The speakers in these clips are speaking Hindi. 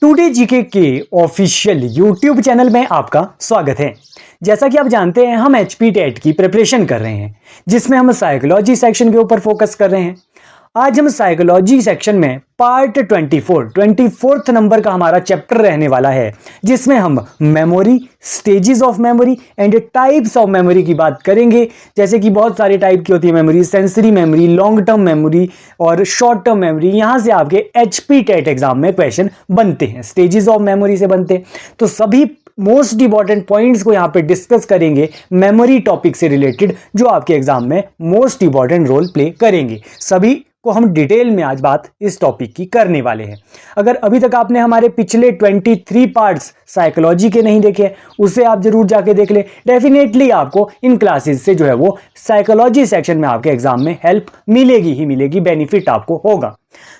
टुडे जीके के ऑफिशियल यूट्यूब चैनल में आपका स्वागत है। जैसा कि आप जानते हैं हम एचपी टेट की प्रिपरेशन कर रहे हैं जिसमें हम साइकोलॉजी सेक्शन के ऊपर फोकस कर रहे हैं। आज हम साइकोलॉजी सेक्शन में पार्ट 24 नंबर का हमारा चैप्टर रहने वाला है जिसमें हम memory, stages of memory and types of memory की बात करेंगे। जैसे कि बहुत सारे टाइप की होती है memory, sensory memory, long term memory और शॉर्ट टर्म मेमोरी। यहां से आपके एचपी टेट एग्जाम में क्वेश्चन बनते हैं, स्टेजेस ऑफ मेमोरी से बनते हैं। तो सभी मोस्ट इंपॉर्टेंट पॉइंट्स को यहां पे डिस्कस करेंगे मेमोरी टॉपिक से रिलेटेड, जो आपके एग्जाम में मोस्ट इंपॉर्टेंट रोल प्ले करेंगे। सभी को हम डिटेल में आज बात इस टॉपिक की करने वाले हैं। अगर अभी तक आपने हमारे पिछले 23 पार्ट्स साइकोलॉजी के नहीं देखे, उसे आप जरूर जाके देख ले। डेफिनेटली आपको इन क्लासेस से जो है वो साइकोलॉजी सेक्शन में आपके एग्जाम में हेल्प मिलेगी ही मिलेगी, बेनिफिट आपको होगा।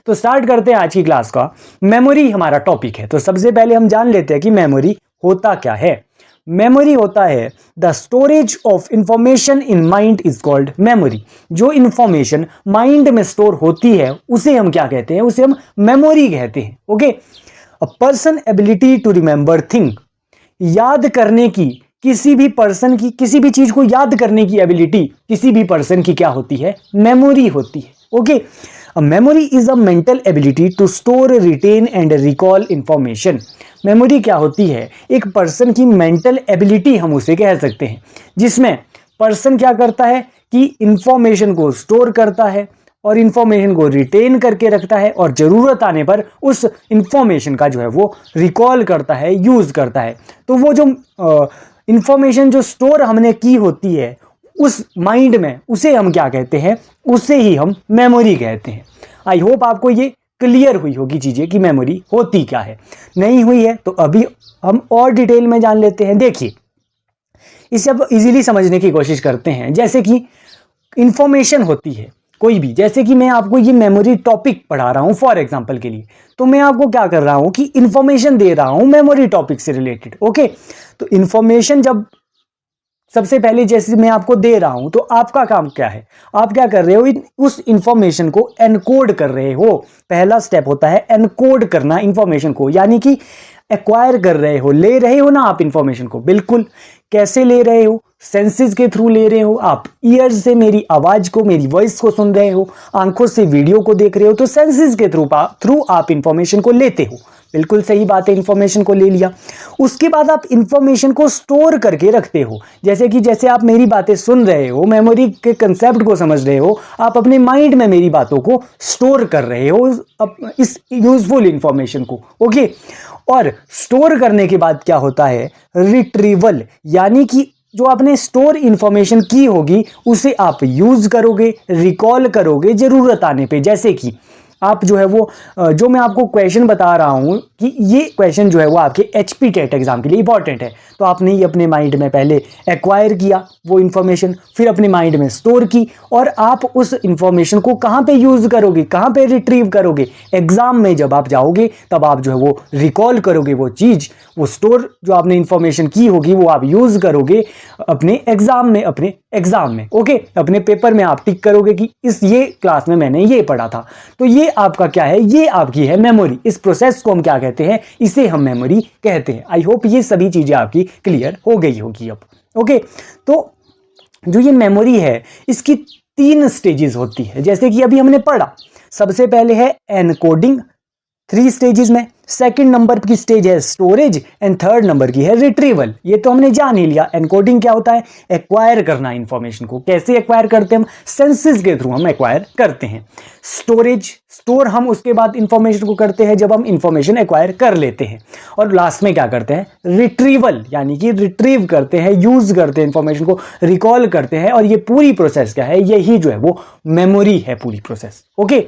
तो स्टार्ट करते हैं आज की क्लास का। मेमोरी हमारा टॉपिक है, तो सबसे पहले हम जान लेते हैं कि मेमोरी होता क्या है। मेमोरी होता है the storage of information in mind is called memory. जो इंफॉर्मेशन माइंड में स्टोर होती है उसे हम क्या कहते हैं? उसे हम मेमोरी कहते हैं। Okay, a person ability to remember thing, याद करने की, किसी भी पर्सन की किसी भी चीज को याद करने की एबिलिटी किसी भी पर्सन की क्या होती है? मेमोरी होती है। Okay, A memory is a mental ability to store, retain and recall information. Memory क्या होती है? एक पर्सन की मेंटल एबिलिटी हम उसे कह सकते हैं, जिसमें पर्सन क्या करता है कि इंफॉर्मेशन को स्टोर करता है और इंफॉर्मेशन को रिटेन करके रखता है और जरूरत आने पर उस इंफॉर्मेशन का जो है वो रिकॉल करता है, यूज करता है। तो वो जो इंफॉर्मेशन जो स्टोर हमने की होती है उस माइंड में, उसे हम क्या कहते हैं? उसे ही हम मेमोरी कहते हैं। आई होप आपको ये क्लियर हुई होगी चीजें कि मेमोरी होती क्या है। नहीं हुई है तो अभी हम और डिटेल में जान लेते हैं। देखिए, इसे अब इजीली समझने की कोशिश करते हैं। जैसे कि इंफॉर्मेशन होती है कोई भी, जैसे कि मैं आपको ये मेमोरी टॉपिक पढ़ा रहा हूं फॉर एग्जांपल के लिए, तो मैं आपको क्या कर रहा हूं कि इंफॉर्मेशन दे रहा हूं मेमोरी टॉपिक से रिलेटेड। ओके, तो इंफॉर्मेशन जब सबसे पहले जैसे मैं आपको दे रहा हूं तो आपका काम क्या है? आप क्या कर रहे हो? उस इंफॉर्मेशन को एनकोड कर रहे हो। पहला स्टेप होता है एनकोड करना इंफॉर्मेशन को, यानी कि एक्वायर कर रहे हो, ले रहे हो ना आप इंफॉर्मेशन को। बिल्कुल, कैसे ले रहे हो? सेंसेस के थ्रू ले रहे हो। आप ईयर्स से मेरी आवाज को, मेरी वॉइस को सुन रहे हो, आंखों से वीडियो को देख रहे हो, तो सेंसेस के थ्रू आप इंफॉर्मेशन को लेते हो। बिल्कुल सही बात है, इंफॉर्मेशन को ले लिया। उसके बाद आप इंफॉर्मेशन को स्टोर करके रखते हो। जैसे आप मेरी बातें सुन रहे हो, मेमोरी के कंसेप्ट को समझ रहे हो, आप अपने माइंड में मेरी बातों को स्टोर कर रहे हो, इस यूजफुल इंफॉर्मेशन को। ओके, और स्टोर करने के बाद क्या होता है? रिट्रीवल, यानी कि जो आपने स्टोर इंफॉर्मेशन की होगी उसे आप यूज करोगे, रिकॉल करोगे जरूरत आने पे। जैसे कि आप जो है वो जो मैं आपको क्वेश्चन बता रहा हूं कि ये क्वेश्चन जो है वो आपके एचपी टेट एग्जाम के लिए इंपॉर्टेंट है, तो आपने ये अपने माइंड में पहले एक्वायर किया वो इंफॉर्मेशन, फिर अपने माइंड में स्टोर की, और आप उस इंफॉर्मेशन को कहां पे यूज करोगे, कहां पे रिट्रीव करोगे? एग्जाम में जब आप जाओगे तब आप जो है वो रिकॉल करोगे वो चीज, वो स्टोर जो आपने इंफॉर्मेशन की होगी वो आप यूज करोगे अपने एग्जाम में। ओके, अपने पेपर में आप टिक करोगे कि ये क्लास में मैंने ये पढ़ा था। तो ये आपका क्या है? ये आपकी है मेमोरी। इस प्रोसेस को हम क्या कहते हैं? इसे हम मेमोरी कहते हैं। आई होप ये सभी चीजें आपकी क्लियर हो गई होगी अब। ओके, तो जो ये मेमोरी है इसकी 3 स्टेजेस होती है, जैसे कि अभी हमने पढ़ा। सबसे पहले है एनकोडिंग 3 स्टेजेस में, सेकंड नंबर की स्टेज है स्टोरेज एंड थर्ड नंबर की है रिट्रीवल। ये तो हमने जान ही लिया। एनकोडिंग क्या होता है? एक्वायर करना इंफॉर्मेशन को। कैसे एक्वायर करते हैं? हम सेंसेस के थ्रू हम एक्वायर करते हैं। स्टोर हम उसके बाद इंफॉर्मेशन को करते हैं जब हम इंफॉर्मेशन एक्वायर कर लेते हैं। और लास्ट में क्या करते हैं? रिट्रीवल, यानी कि रिट्रीव करते हैं, यूज करते हैं इंफॉर्मेशन को, रिकॉल करते हैं। और ये पूरी प्रोसेस क्या है? यही जो है वो मेमोरी है, पूरी प्रोसेस। ओके,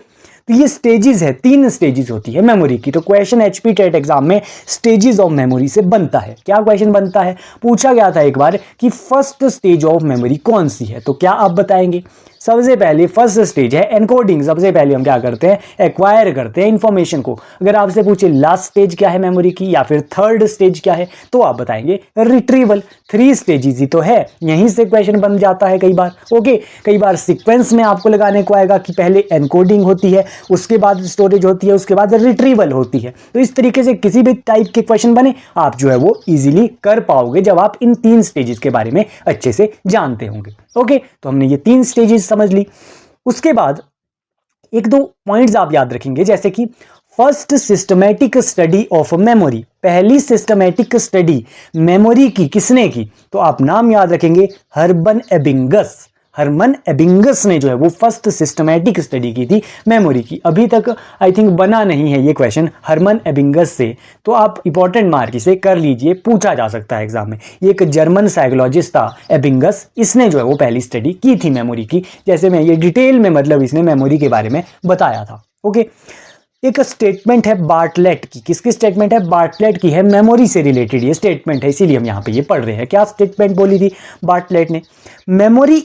तो ये स्टेजेस है, 3 स्टेजेस होती है मेमोरी की। तो क्वेश्चन एचपी टेट एग्जाम में स्टेजेस ऑफ मेमोरी से बनता है। क्या क्वेश्चन बनता है? पूछा गया था एक बार कि फर्स्ट स्टेज ऑफ मेमोरी कौन सी है, तो क्या आप बताएंगे? सबसे पहले फर्स्ट स्टेज है एनकोडिंग। सबसे पहले हम क्या करते हैं, एक्वायर करते हैं इंफॉर्मेशन को। अगर आपसे पूछे लास्ट स्टेज क्या है मेमोरी की या फिर थर्ड स्टेज क्या है, तो आप बताएंगे रिट्रीवल। 3 स्टेजेस ही तो है, यहीं से क्वेश्चन बन जाता है कई बार। ओके, कई बार सीक्वेंस में आपको लगाने को आएगा कि पहले एनकोडिंग होती है, उसके बाद स्टोरेज होती है, उसके बाद रिट्रीवल होती है। तो इस तरीके से किसी भी टाइप के क्वेश्चन बने आप जो है वो इजीली कर पाओगे जब आप इन 3 स्टेजेस के बारे में अच्छे से जानते होंगे। ओके, तो हमने ये 3 स्टेजेस समझ ली। उसके बाद 1-2 पॉइंट्स आप याद रखेंगे, जैसे कि first systematic study of memory. पहली सिस्टमैटिक स्टडी मेमोरी की किसने की, तो आप नाम याद रखेंगे, हर्मन एबिंगस। हर्मन एबिंगस ने जो है वो फर्स्ट सिस्टमैटिक स्टडी की थी मेमोरी की। अभी तक आई थिंक बना नहीं है ये क्वेश्चन हर्मन एबिंगस से, तो आप इंपॉर्टेंट मार्क इसे कर लीजिए, पूछा जा सकता है एग्जाम में। ये एक जर्मन साइकोलॉजिस्ट था एबिंगस, इसने जो है वो पहली स्टडी की थी मेमोरी की। जैसे मैं ये डिटेल में मतलब इसने मेमोरी के बारे में बताया था। ओके, एक स्टेटमेंट है बार्टलेट की। किसकी स्टेटमेंट है, बार्टलेट की है। मेमोरी से रिलेटेड ये स्टेटमेंट है, इसीलिए हम यहाँ पे ये पढ़ रहे हैं। क्या स्टेटमेंट बोली थी बार्टलेट ने, memory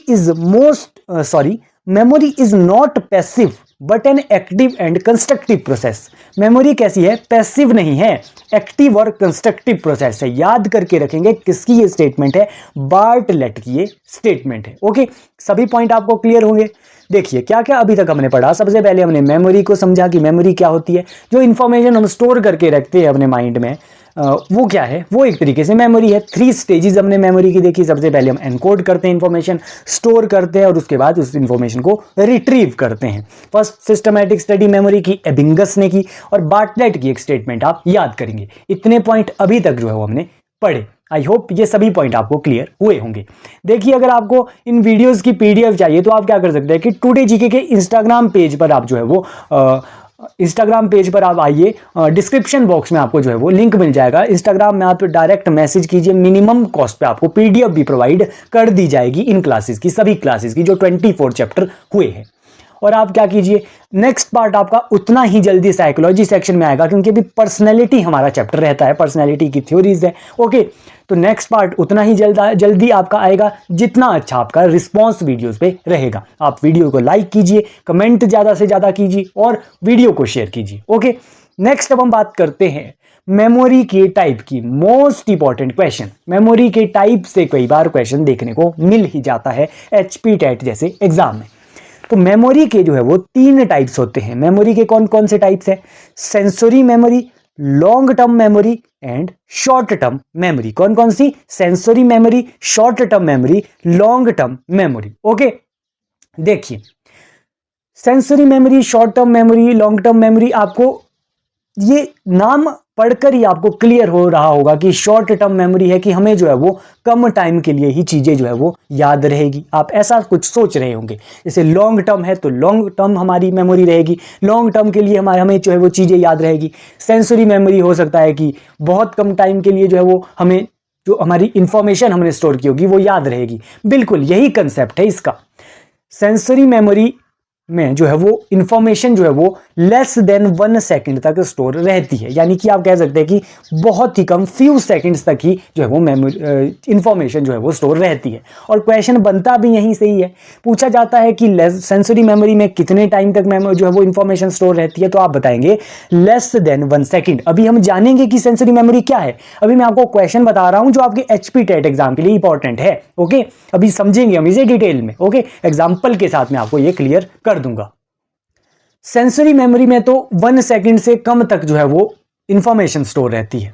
is not passive but an active and constructive process. Memory कैसी है, पैसिव नहीं है, एक्टिव और कंस्ट्रक्टिव प्रोसेस है। याद करके रखेंगे किसकी ये स्टेटमेंट है, बार्टलेट की ये स्टेटमेंट है। ओके, सभी पॉइंट आपको क्लियर होंगे। देखिए क्या क्या अभी तक हमने पढ़ा। सबसे पहले हमने मेमोरी को समझा कि मेमोरी क्या होती है। जो इंफॉर्मेशन हम स्टोर करके रखते हैं अपने माइंड में, वो क्या है, वो एक तरीके से मेमोरी है। 3 स्टेजेस हमने मेमोरी की देखी। सबसे पहले हम एनकोड करते हैं इंफॉर्मेशन, स्टोर करते हैं और उसके बाद उस इंफॉर्मेशन को रिट्रीव करते हैं। फर्स्ट सिस्टमैटिक स्टडी मेमोरी की एबिंगस ने की और बार्टलेट की एक स्टेटमेंट आप याद करेंगे। इतने पॉइंट अभी तक जो है वो हमने पढ़े। आई होप ये सभी पॉइंट आपको क्लियर हुए होंगे। देखिए अगर आपको इन वीडियोस की पीडीएफ चाहिए तो आप क्या कर सकते हैं कि टुडे जीके के इंस्टाग्राम पेज पर आप जो है वो इंस्टाग्राम पेज पर आप आइए, डिस्क्रिप्शन बॉक्स में आपको जो है वो लिंक मिल जाएगा। इंस्टाग्राम में आप डायरेक्ट मैसेज कीजिए, मिनिमम कॉस्ट पे आपको पीडीएफ भी प्रोवाइड कर दी जाएगी इन क्लासेस की, सभी क्लासेस की जो 24 चैप्टर हुए हैं। और आप क्या कीजिए, नेक्स्ट पार्ट आपका उतना ही जल्दी साइकोलॉजी सेक्शन में आएगा, क्योंकि अभी पर्सनैलिटी हमारा चैप्टर रहता है, पर्सनैलिटी की थ्योरीज है। ओके, तो नेक्स्ट पार्ट उतना ही जल्दी आपका आएगा जितना अच्छा आपका रिस्पॉन्स वीडियोस पे रहेगा। आप वीडियो को लाइक कीजिए, कमेंट ज़्यादा से ज़्यादा कीजिए और वीडियो को शेयर कीजिए। ओके, नेक्स्ट अब हम बात करते हैं मेमोरी के टाइप की। मोस्ट इंपॉर्टेंट क्वेश्चन, मेमोरी के टाइप से कई बार क्वेश्चन देखने को मिल ही जाता है HP टेट जैसे एग्जाम में। तो मेमोरी के जो है वो 3 टाइप्स होते हैं। मेमोरी के कौन कौन से टाइप्स हैं, sensory memory, long term memory and short term memory. कौन कौन सी, sensory memory, short term memory, long term memory. Okay, देखिए sensory memory, short term memory, long term memory, आपको ये नाम पढ़कर ही आपको क्लियर हो रहा होगा कि शॉर्ट टर्म मेमोरी है कि हमें जो है वो कम टाइम के लिए ही चीज़ें जो है वो याद रहेगी। आप ऐसा कुछ सोच रहे होंगे। जैसे लॉन्ग टर्म है तो लॉन्ग टर्म हमारी मेमोरी रहेगी, लॉन्ग टर्म के लिए हमें जो है वो चीज़ें याद रहेगी। सेंसरी मेमोरी हो सकता है कि बहुत कम टाइम के लिए जो है वो हमें जो हमारी इंफॉर्मेशन हमने स्टोर की होगी वो याद रहेगी। बिल्कुल यही कंसेप्ट है इसका। सेंसरी मेमोरी में जो है वो इंफॉर्मेशन जो है वो लेस देन 1 सेकंड तक स्टोर रहती है, यानी कि आप कह सकते हैं कि बहुत ही कम, फ्यू सेकंड्स तक ही जो है वो मेमोरी इंफॉर्मेशन जो है वो स्टोर रहती है। और क्वेश्चन बनता भी यहीं से ही है। पूछा जाता है कि सेंसरी मेमोरी में कितने टाइम तक मेमोरी जो है वो इंफॉर्मेशन स्टोर रहती है, तो आप बताएंगे लेस देन 1 सेकंड। अभी हम जानेंगे कि सेंसरी मेमोरी क्या है। अभी मैं आपको क्वेश्चन बता रहा हूं जो आपके HP टेट एग्जाम के लिए इंपॉर्टेंट है। ओके, अभी समझेंगे हम इसे डिटेल में। ओके, एग्जाम्पल के साथ मैं आपको ये क्लियर कर दूंगा। सेंसरी मेमोरी में तो 1 सेकंड से कम तक जो है वो इंफॉर्मेशन स्टोर रहती है,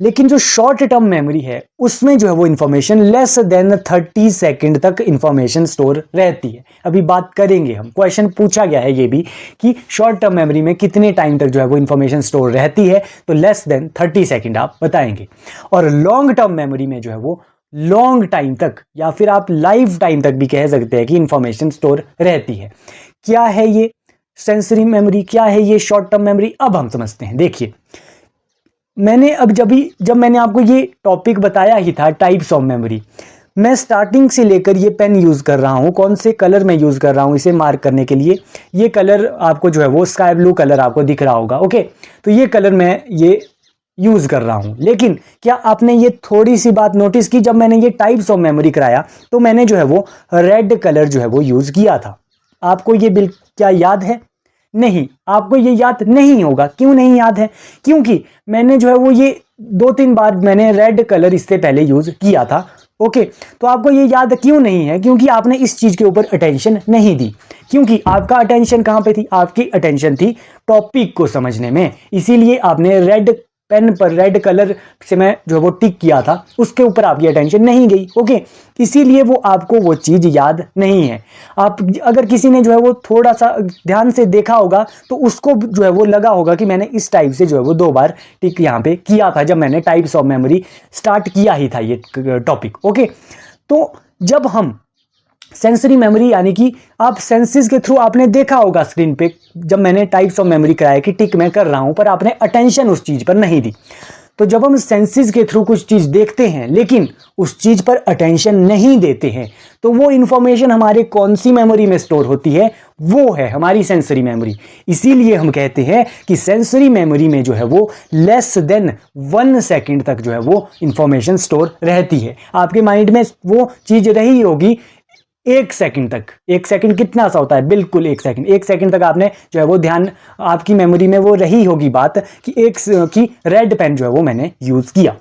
लेकिन जो शॉर्ट टर्म मेमोरी है उसमें जो है वो इंफॉर्मेशन लेस देन 30 सेकंड तक इंफॉर्मेशन स्टोर रहती है। अभी बात करेंगे हम, क्वेश्चन पूछा गया है ये भी कि शॉर्ट टर्म मेमोरी में कितने टाइम तक जो है वो इंफॉर्मेशन स्टोर रहती है, तो लेस देन 30 सेकंड आप बताएंगे। और लॉन्ग टर्म मेमोरी में जो है वो लॉन्ग टाइम तक या फिर आप लाइफ टाइम तक भी कह सकते हैं कि इंफॉर्मेशन स्टोर रहती है। क्या है ये सेंसरी मेमोरी, क्या है ये शॉर्ट टर्म मेमोरी, अब हम समझते हैं। देखिए मैंने अब जब मैंने आपको ये टॉपिक बताया ही था टाइप्स ऑफ मेमोरी, मैं स्टार्टिंग से लेकर ये पेन यूज़ कर रहा हूँ। कौन से कलर में यूज़ कर रहा हूँ इसे मार्क करने के लिए, ये कलर आपको जो है वो स्काई ब्लू कलर आपको दिख रहा होगा। ओके, तो ये कलर मैं ये यूज कर रहा हूं। लेकिन क्या आपने ये थोड़ी सी बात नोटिस की, जब मैंने ये टाइप्स ऑफ मेमोरी कराया तो मैंने जो है वो रेड कलर जो है वो यूज किया था। आपको ये बिल क्या याद है? नहीं, आपको ये याद नहीं होगा। क्यों नहीं याद है? क्योंकि मैंने जो है वो ये 2-3 बार मैंने रेड कलर इससे पहले यूज किया था। ओके, तो आपको ये याद क्यों नहीं है? क्योंकि आपने इस चीज के ऊपर अटेंशन नहीं दी। क्योंकि आपका अटेंशन कहां पे थी? आपकी अटेंशन थी टॉपिक को समझने में। इसीलिए आपने रेड पेन पर रेड कलर से मैं जो है वो टिक किया था, उसके ऊपर आपकी अटेंशन नहीं गई। ओके, इसीलिए वो आपको वो चीज याद नहीं है। आप अगर किसी ने जो है वो थोड़ा सा ध्यान से देखा होगा तो उसको जो है वो लगा होगा कि मैंने इस टाइप से जो है वो 2 बार टिक यहाँ पे किया था, जब मैंने टाइप्स ऑफ मेमोरी स्टार्ट किया ही था ये टॉपिक। ओके, तो जब हम सेंसरी मेमोरी, यानी कि आप सेंसेस के थ्रू आपने देखा होगा स्क्रीन पे जब मैंने टाइप्स ऑफ मेमोरी कराया कि टिक मैं कर रहा हूं, पर आपने अटेंशन उस चीज पर नहीं दी। तो जब हम सेंसेस के थ्रू कुछ चीज देखते हैं लेकिन उस चीज पर अटेंशन नहीं देते हैं, तो वो इंफॉर्मेशन हमारे कौन सी मेमोरी में स्टोर होती है? वो है हमारी सेंसरी मेमोरी। इसीलिए हम कहते हैं कि सेंसरी मेमोरी में जो है वो लेस देन 1 सेकंड तक जो है वो इंफॉर्मेशन स्टोर रहती है। आपके माइंड में वो चीज रही होगी 1 सेकंड तक। 1 सेकंड कितना सा होता है? बिल्कुल 1 सेकंड। 1 सेकंड तक आपने जो है वो ध्यान, आपकी मेमोरी में वो रही होगी बात कि रेड पेन जो है वो मैंने यूज किया।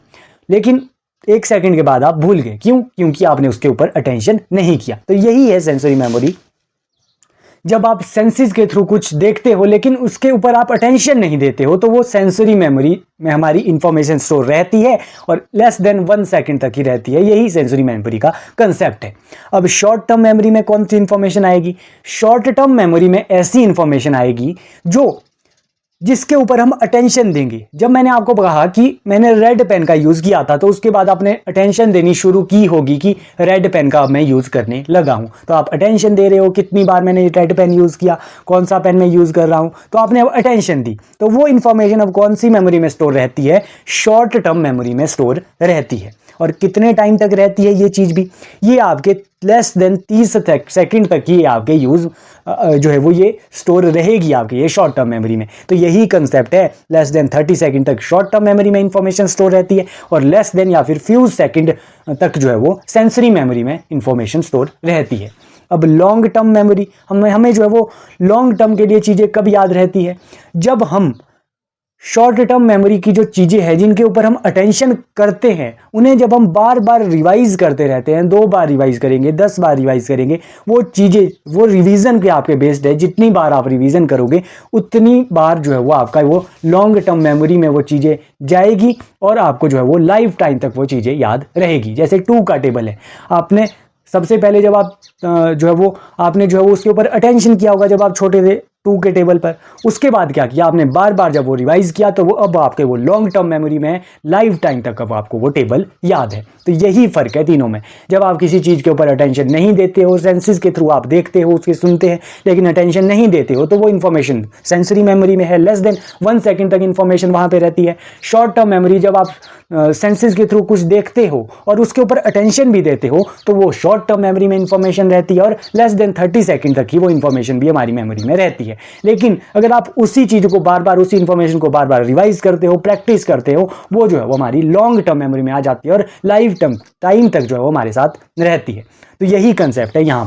लेकिन 1 सेकंड के बाद आप भूल गए। क्यों? क्योंकि आपने उसके ऊपर अटेंशन नहीं किया। तो यही है सेंसरी मेमोरी। जब आप सेंसेस के थ्रू कुछ देखते हो लेकिन उसके ऊपर आप अटेंशन नहीं देते हो, तो वो सेंसरी मेमोरी में हमारी इंफॉर्मेशन स्टोर रहती है और लेस देन 1 सेकंड तक ही रहती है। यही सेंसरी मेमोरी का कंसेप्ट है। अब शॉर्ट टर्म मेमोरी में कौन सी इंफॉर्मेशन आएगी? शॉर्ट टर्म मेमोरी में ऐसी इंफॉर्मेशन आएगी जिसके ऊपर हम अटेंशन देंगे। जब मैंने आपको कहा कि मैंने रेड पेन का यूज किया था, तो उसके बाद आपने अटेंशन देनी शुरू की होगी कि रेड पेन का मैं यूज करने लगा हूं। तो आप अटेंशन दे रहे हो, कितनी बार मैंने रेड पेन यूज किया, कौन सा पेन मैं यूज कर रहा हूं, तो आपने अब अटेंशन दी। तो वो इंफॉर्मेशन अब कौन सी मेमोरी में स्टोर रहती है? शॉर्ट टर्म मेमोरी में स्टोर रहती है। और कितने टाइम तक रहती है ये चीज भी? ये आपके लेस देन 30 सेकंड तक ही आपके यूज जो है वो ये स्टोर रहेगी आपके ये शॉर्ट टर्म मेमोरी में। तो यही कंसेप्ट है, लेस देन 30 सेकंड तक शॉर्ट टर्म मेमोरी में इंफॉर्मेशन स्टोर रहती है और लेस देन या फिर फ्यू सेकंड तक जो है वो सेंसरी मेमोरी में इंफॉर्मेशन स्टोर रहती है। अब लॉन्ग टर्म मेमोरी, हमें जो है वो लॉन्ग टर्म के लिए चीजें कब याद रहती है? जब हम शॉर्ट टर्म मेमोरी की जो चीजें हैं जिनके ऊपर हम अटेंशन करते हैं, उन्हें जब हम बार बार रिवाइज करते रहते हैं, 2 बार रिवाइज करेंगे, 10 बार रिवाइज करेंगे, वो चीजें वो रिवीजन पे आपके बेस्ड है। जितनी बार आप रिवीजन करोगे उतनी बार जो है वो आपका वो लॉन्ग टर्म मेमोरी में वो चीजें जाएगी और आपको जो है वो लाइफ टाइम तक वो चीजें याद रहेगी। जैसे 2 का टेबल है, आपने सबसे पहले जब आप जो है वो आपने जो है वो उसके ऊपर अटेंशन किया होगा जब आप छोटे थे 2 के टेबल पर। उसके बाद क्या किया आपने? बार बार जब वो रिवाइज किया तो वो अब आपके वो लॉन्ग टर्म मेमोरी में लाइफ टाइम तक अब आपको वो टेबल याद है। तो यही फर्क है तीनों में। जब आप किसी चीज के ऊपर अटेंशन नहीं देते हो, सेंसेस के थ्रू आप देखते हो, उसके सुनते हैं, लेकिन अटेंशन नहीं देते हो, तो वो इंफॉर्मेशन सेंसरी मेमोरी में है, लेस देन 1 सेकंड तक इंफॉर्मेशन वहां पे रहती है। शॉर्ट टर्म मेमोरी, जब आप सेंसेस के थ्रू कुछ देखते हो और उसके ऊपर अटेंशन भी देते हो, तो वो शॉर्ट टर्म मेमोरी में इंफॉर्मेशन रहती है और लेस देन 30 सेकंड तक ही वो इंफॉर्मेशन भी हमारी मेमोरी में रहती है। लेकिन अगर आप उसी चीज को बार बार, उसी इंफॉर्मेशन को बार बार रिवाइज करते हो, प्रैक्टिस करते हो, वो जो है वो हमारी लॉन्ग टर्म मेमोरी में आ जाती है और लाइफ टाइम तक जो है वो हमारे साथ रहती है। तो यही कंसेप्ट है यहाँ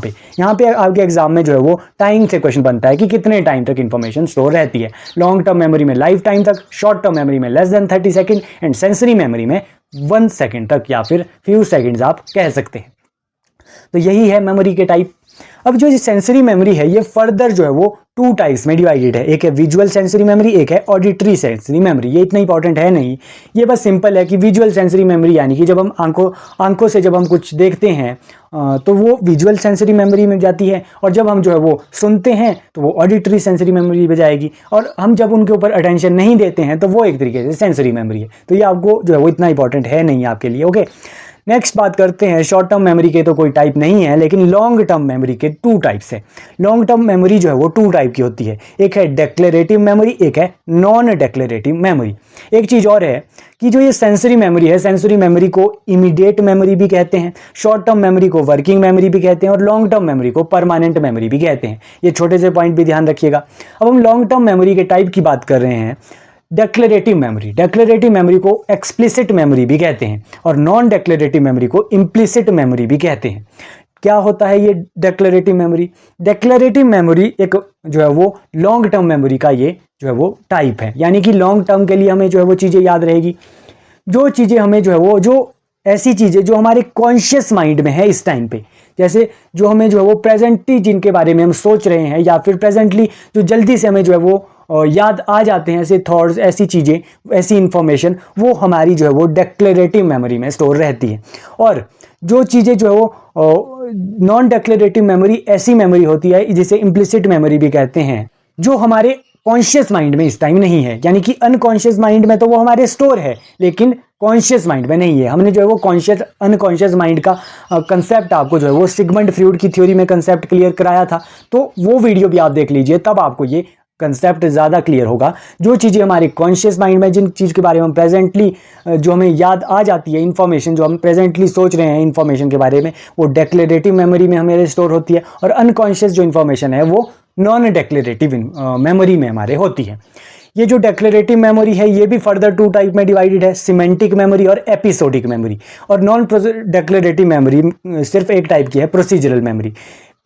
पे आपके एग्जाम में जो है वो टाइम से क्वेश्चन बनता है कि कितने टाइम तक इंफॉर्मेशन स्टोर रहती है। लॉन्ग टर्म मेमोरी में लाइफ टाइम तक, शॉर्ट टर्म मेमोरी में less than 30 second and sensory memory में 1 सेकंड तक या फिर फ्यू सेकंड्स आप कह सकते हैं। तो यही है मेमोरी के टाइप। अब जो सेंसरी मेमोरी है ये फर्दर जो है वो 2 टाइप्स में डिवाइडेड है। एक है विजुअल सेंसरी मेमोरी, एक है ऑडिटरी सेंसरी मेमोरी। ये इतना इंपॉर्टेंट है नहीं, ये बस सिंपल है कि विजुअल सेंसरी मेमोरी यानी कि जब हम आंखों से जब हम कुछ देखते हैं तो वो विजुअल सेंसरी मेमोरी में जाती है, और जब हम जो है वो सुनते हैं तो वो ऑडिटरी सेंसरी मेमोरी में जाएगी, और हम जब उनके ऊपर अटेंशन नहीं देते हैं तो वो एक तरीके से सेंसरी मेमोरी है। तो ये आपको जो है वो इतना इंपॉर्टेंट है नहीं आपके लिए। ओके, नेक्स्ट बात करते हैं, शॉर्ट टर्म मेमोरी के तो कोई टाइप नहीं है, लेकिन लॉन्ग टर्म मेमोरी के 2 टाइप्स है। लॉन्ग टर्म मेमोरी जो है वो 2 टाइप की होती है, एक है डेक्लेरेटिव मेमोरी, एक है नॉन डेक्लेरेटिव मेमोरी। एक चीज और है कि जो ये सेंसरी मेमोरी है, सेंसरी मेमोरी को इमीडिएट मेमोरी भी कहते हैं, शॉर्ट टर्म मेमोरी को वर्किंग मेमोरी भी कहते हैं और लॉन्ग टर्म मेमोरी को परमानेंट मेमोरी भी कहते हैं। ये छोटे से पॉइंट भी ध्यान रखिएगा। अब हम लॉन्ग टर्म मेमोरी के टाइप की बात कर रहे हैं। डेक्लरेटिव मेमोरी को एक्सप्लिसिट मेमोरी भी कहते हैं और नॉन डेक्लरेटिव मेमोरी को इम्प्लिसिट मेमोरी भी कहते हैं। क्या होता है ये डेक्लरेटिव मेमोरी? डेक्लरेटिव मेमोरी एक जो है वो लॉन्ग टर्म मेमोरी का ये जो है वो टाइप है, यानी कि लॉन्ग टर्म के लिए हमें जो है वो चीज़ें याद रहेगी। जो चीज़ें हमें जो है वो जो ऐसी चीज़ें जो हमारे कॉन्शियस माइंड में है इस टाइम पे, जैसे जो हमें जो है वो प्रेजेंटली जिनके बारे में हम सोच रहे हैं या फिर प्रेजेंटली जो जल्दी से हमें जो है वो याद आ जाते हैं, ऐसे थॉट्स, ऐसी चीज़ें, ऐसी इंफॉर्मेशन, वो हमारी जो है वो डेक्लरेटिव मेमोरी में स्टोर रहती है। और जो चीज़ें जो है वो नॉन डेक्लरेटिव मेमोरी ऐसी मेमोरी होती है जिसे इम्प्लिसिट मेमोरी भी कहते हैं, जो हमारे कॉन्शियस माइंड में इस टाइम नहीं है, यानी कि अनकॉन्शियस माइंड में तो वो हमारे स्टोर है लेकिन कॉन्शियस माइंड में नहीं है। हमने जो है वो कॉन्शियस अनकॉन्शियस माइंड का कंसेप्ट आपको जो है वो सिगमंड फ्रॉइड की थ्योरी में कंसेप्ट क्लियर कराया था, तो वो वीडियो भी आप देख लीजिए, तब आपको ये कंसेप्ट ज़्यादा क्लियर होगा। जो चीज़ें हमारे कॉन्शियस माइंड में, जिन चीज़ के बारे में हम प्रेजेंटली जो हमें याद आ जाती है इन्फॉर्मेशन, जो हम प्रेजेंटली सोच रहे हैं इन्फॉर्मेशन के बारे में, वो डेक्लरेटिव मेमोरी में हमें स्टोर होती है और अनकॉन्शियस जो इन्फॉर्मेशन है वो नॉन डेक्लरेटिव मेमोरी में हमारे होती है। ये जो डेक्लरेटिव मेमोरी है ये भी फर्दर टू टाइप में डिवाइडेड है, सिमेंटिक मेमोरी और एपिसोडिक मेमोरी। और नॉन डेक्लरेटिव मेमोरी सिर्फ एक टाइप की है, प्रोसीजरल मेमोरी।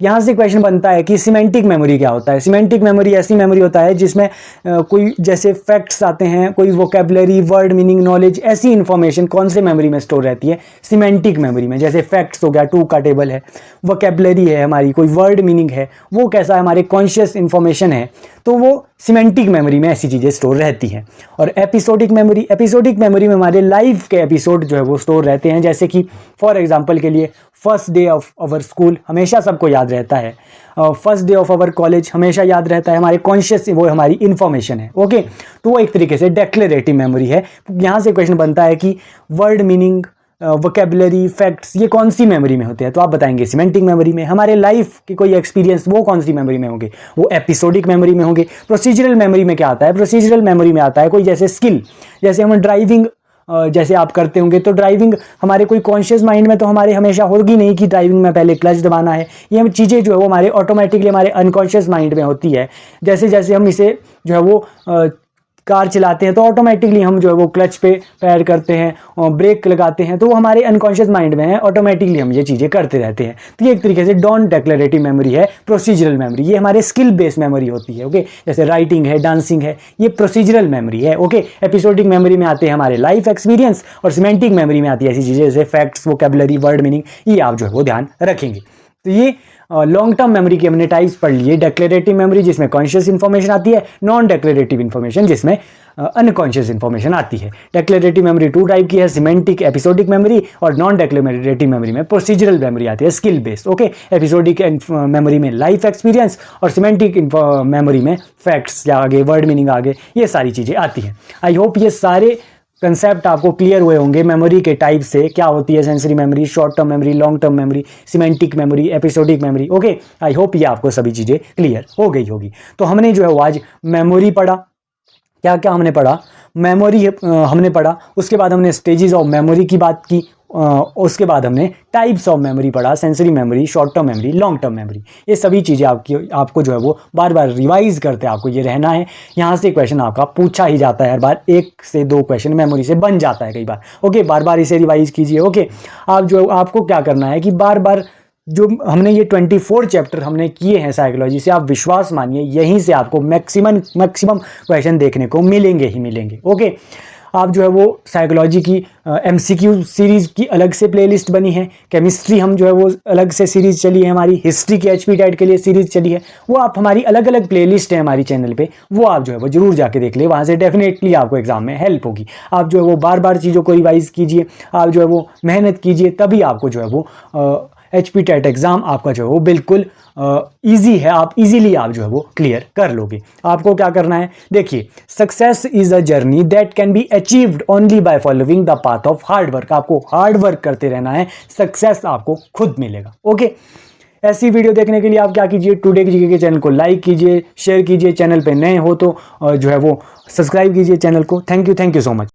यहाँ से क्वेश्चन बनता है कि सिमेंटिक मेमोरी क्या होता है? सिमेंटिक मेमोरी ऐसी मेमोरी होता है जिसमें कोई जैसे फैक्ट्स आते हैं, कोई वोकेबलरी, वर्ड मीनिंग, नॉलेज, ऐसी इंफॉर्मेशन कौन से मेमोरी में स्टोर रहती है? सिमेंटिक मेमोरी में। जैसे फैक्ट्स हो गया, 2 का टेबल है, वोकेबलरी है हमारी, कोई वर्ड मीनिंग है, वो कैसा है, हमारे कॉन्शियस इंफॉर्मेशन है, तो वो सिमेंटिक मेमोरी में ऐसी चीज़ें स्टोर रहती हैं। और एपिसोडिक मेमोरी में हमारे लाइफ के एपिसोड जो है वो स्टोर रहते हैं, जैसे कि फॉर एग्जांपल के लिए first day of our school हमेशा सबको याद रहता है, first day of our college हमेशा याद रहता है, हमारे कॉन्शियस वो हमारी इन्फॉर्मेशन है। ओके, तो वो एक तरीके से डेक्लरेटिव मेमोरी है। यहाँ से क्वेश्चन बनता है कि वर्ड मीनिंग, वोकेबलरी, फैक्ट्स, ये कौन सी मेमोरी में होते हैं? तो आप बताएंगे सिमेंटिक मेमोरी में। हमारे लाइफ के कोई एक्सपीरियंस, वो कौन सी मेमोरी में होंगे? वो एपिसोडिक मेमोरी में होंगे। प्रोसीजरल मेमोरी में क्या आता है? प्रोसीजरल मेमोरी में आता है कोई जैसे स्किल, जैसे हम ड्राइविंग जैसे आप करते होंगे, तो ड्राइविंग हमारे कोई कॉन्शियस माइंड में तो हमारे हमेशा होगी नहीं कि ड्राइविंग में पहले क्लच दबाना है। ये हम चीज़ें जो है वो हमारे ऑटोमेटिकली हमारे अनकॉन्शियस माइंड में होती है। जैसे जैसे हम इसे जो है वो कार चलाते हैं तो ऑटोमेटिकली हम जो है वो क्लच पे पैर करते हैं और ब्रेक लगाते हैं, तो वो हमारे अनकॉन्शियस माइंड में है, ऑटोमेटिकली हम ये चीज़ें करते रहते हैं। तो ये एक तरीके से नॉन डेक्लरेटिव मेमोरी है। प्रोसीजरल मेमोरी ये हमारे स्किल बेस्ड मेमोरी होती है। ओके, जैसे राइटिंग है, डांसिंग है, ये प्रोसीजरल मेमोरी है। ओके, एपिसोडिक मेमोरी में आते हैं हमारे लाइफ एक्सपीरियंस और सिमेंटिक मेमोरी में आती है ऐसी चीज़ें जैसे फैक्ट्स, वोकेबलरी, वर्ड मीनिंग, ये आप जो है वो ध्यान रखेंगे। तो ये लॉन्ग टर्म मेमोरी की हमने टाइप्स पढ़ लिए। डेक्लरेटिव मेमोरी जिसमें कॉन्शियस इन्फॉर्मेशन आती है, नॉन डेक्लरेटिव इन्फॉर्मेशन जिसमें अनकॉन्शियस इन्फॉर्मेशन आती है। डेक्लरेटिव मेमोरी 2 टाइप की है, सिमेंटिक, एपिसोडिक मेमोरी, और नॉन डेक्लरेटिव मेमोरी में प्रोसीजरल मेमोरी आती है, skill based. Okay, episodic memory में लाइफ एक्सपीरियंस और सिमेंटिक मेमोरी में फैक्ट्स या आगे वर्ड मीनिंग आगे ये सारी चीज़ें आती हैं। आई होप ये सारे कंसेप्ट आपको क्लियर हुए होंगे मेमोरी के टाइप से, क्या होती है sensory memory, short term memory, long term memory, semantic memory, episodic memory. Okay, I hope ये आपको सभी चीज़ें क्लियर हो गई होगी। तो हमने जो है वो आज मेमोरी पढ़ा। क्या क्या हमने पढ़ा? मेमोरी हमने पढ़ा, उसके बाद हमने स्टेजेस ऑफ मेमोरी की बात की, उसके बाद हमने टाइप्स ऑफ मेमोरी पढ़ा, sensory memory, short term memory, long term memory. ये सभी चीज़ें आपको जो है वो बार बार रिवाइज करते आपको ये रहना है। यहाँ से क्वेश्चन आपका पूछा ही जाता है हर बार, 1 से 2 क्वेश्चन मेमोरी से बन जाता है कई बार। ओके, बार बार इसे रिवाइज कीजिए। ओके, आपको क्या करना है कि बार बार जो हमने ये 24 चैप्टर हमने किए हैं साइकोलॉजी से, आप विश्वास मानिए यहीं से आपको मैक्सिमम क्वेश्चन देखने को मिलेंगे ही मिलेंगे। ओके, आप जो है वो साइकोलॉजी की MCQ सीरीज़ की अलग से प्लेलिस्ट बनी है, केमिस्ट्री हम जो है वो अलग से सीरीज़ चली है हमारी, हिस्ट्री की HP टेट के लिए सीरीज़ चली है, वो आप हमारी अलग अलग प्लेलिस्ट है हमारी चैनल पे, वो आप जो है वो जरूर जाके देख ले, वहाँ से डेफिनेटली आपको एग्जाम में हेल्प होगी। आप जो है वो बार बार चीज़ों को रिवाइज कीजिए, आप जो है वो मेहनत कीजिए, तभी आपको जो है वो HP टेट एग्ज़ाम आपका जो है वो बिल्कुल ईजी है, आप इजीली आप जो है वो क्लियर कर लोगे। आपको क्या करना है, देखिए, success is a journey that can be achieved only by following the path of hard work. आपको हार्ड वर्क करते रहना है, सक्सेस आपको खुद मिलेगा। ओके, ऐसी वीडियो देखने के लिए आप क्या कीजिए, टुडे जीके के चैनल को लाइक कीजिए, शेयर कीजिए, चैनल पे नए हो तो जो है वो सब्सक्राइब कीजिए चैनल को। Thank you so much.